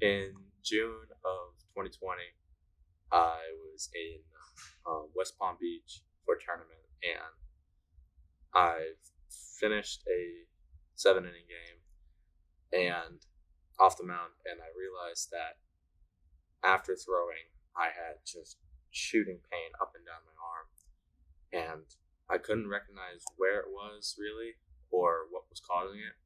In June of 2020, I was in West Palm Beach for a tournament, and I finished a 7 inning game and off the mound, and I realized that after throwing, I had just shooting pain up and down my arm, and I couldn't recognize where it was really or what was causing it,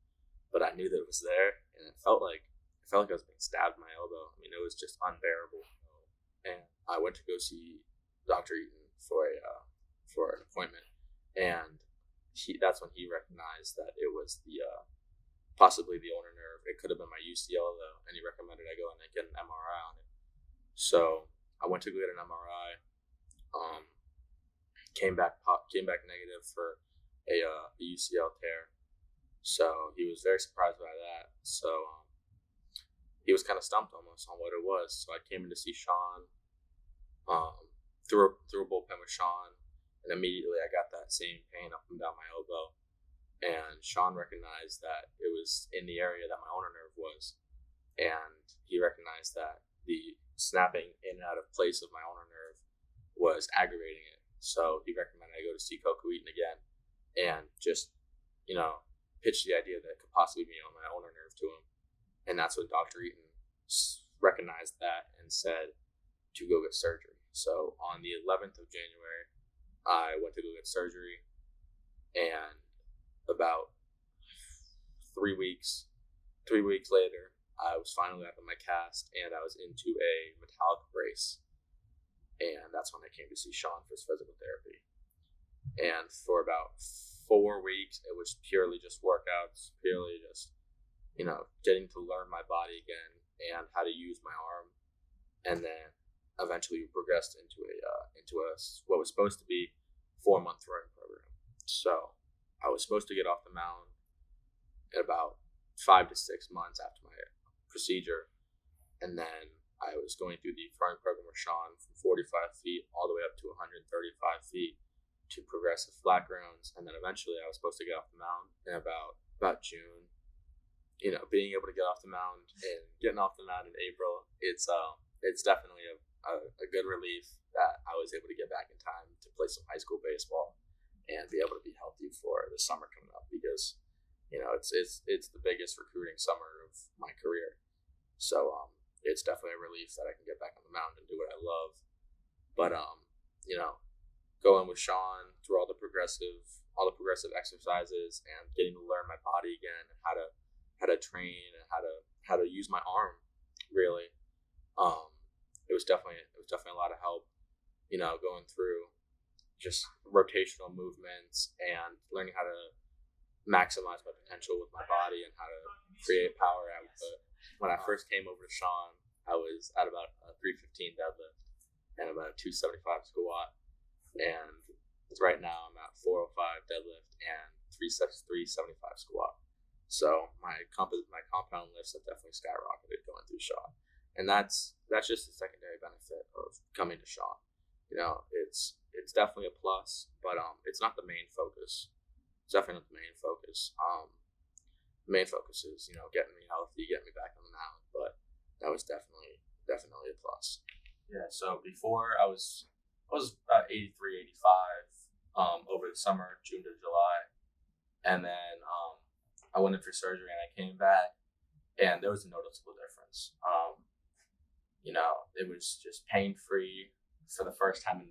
but I knew that it was there, and it felt like I was being stabbed in my elbow. I mean, it was just unbearable. And I went to go see Dr. Eaton for an appointment, and that's when he recognized that it was the possibly the ulnar nerve. It could have been my UCL though, and he recommended I go in and get an MRI on it. So I went to go get an MRI. Um, came back negative for a UCL tear. So he was very surprised by that. So he was kind of stumped almost on what it was. So I came in to see Sean. Threw a bullpen with Sean, and immediately I got that same pain up and down my elbow. And Sean recognized that it was in the area that my ulnar nerve was, and he recognized that the snapping in and out of place of my ulnar nerve was aggravating it. So he recommended I go to see Coco Eaton again, and just pitch the idea that it could possibly be on my ulnar nerve to him. And that's when Dr. Eaton recognized that and said to go get surgery. So on the 11th of January, I went to go get surgery, and about 3 weeks later, I was finally out of my cast, and I was into a metallic brace. And that's when I came to see Sean for his physical therapy. And for about 4 weeks, it was purely just workouts, purely just, getting to learn my body again and how to use my arm. And then eventually we progressed into what was supposed to be 4-month throwing program. So I was supposed to get off the mound in about 5 to 6 months after my procedure. And then I was going through the throwing program with Sean from 45 feet all the way up to 135 feet to progressive flat grounds. And then eventually I was supposed to get off the mound in about June. Being able to get off the mound and getting off the mound in April, it's definitely a good relief that I was able to get back in time to play some high school baseball and be able to be healthy for the summer coming up, because it's the biggest recruiting summer of my career. So it's definitely a relief that I can get back on the mound and do what I love. But going with Sean through all the progressive exercises and getting to learn my body again and how to train and how to use my arm really. It was definitely a lot of help, going through just rotational movements and learning how to maximize my potential with my body and how to create power output. When I first came over to Sean, I was at about a 315 deadlift and about a 275 squat, and right now I'm at 405 deadlift and 375 squat. So my compound lifts have definitely skyrocketed going through Sean. And that's just the secondary benefit of coming to Sean. It's definitely a plus, but it's not the main focus. It's definitely not the main focus. The main focus is getting me healthy, getting me back on the mound. But that was definitely a plus. Yeah. So before I was about 83, 85 over the summer, June to July, and then I went in for surgery and I came back, and there was a noticeable difference. It was just pain-free for the first time in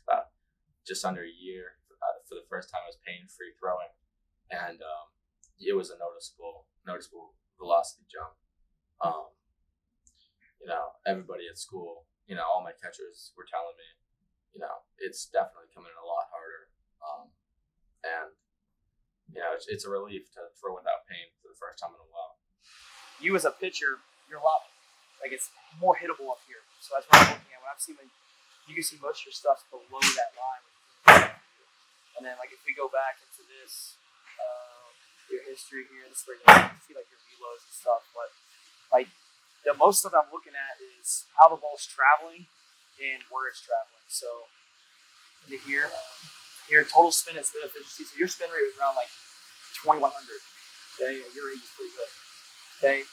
about just under a year. For the first time, I was pain-free throwing, and it was a noticeable velocity jump. Everybody at school, all my catchers were telling me, it's definitely coming in a lot harder, and it's a relief to throw without pain for the first time in a while. You as a pitcher, you're a lot. It's more hittable up here. So that's what I'm looking at. When I've seen you can see most of your stuff's below that line. And then if we go back into this, your history here, this is where you see your reloads and stuff. But the most stuff I'm looking at is how the ball's traveling and where it's traveling. So here, total spin and spin efficiency. So your spin rate was around 2,100. Okay, your rate is pretty good. Okay.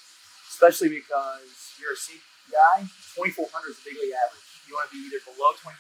especially because you're a sneak guy. 2,400 is the big league average. You want to be either below 2,400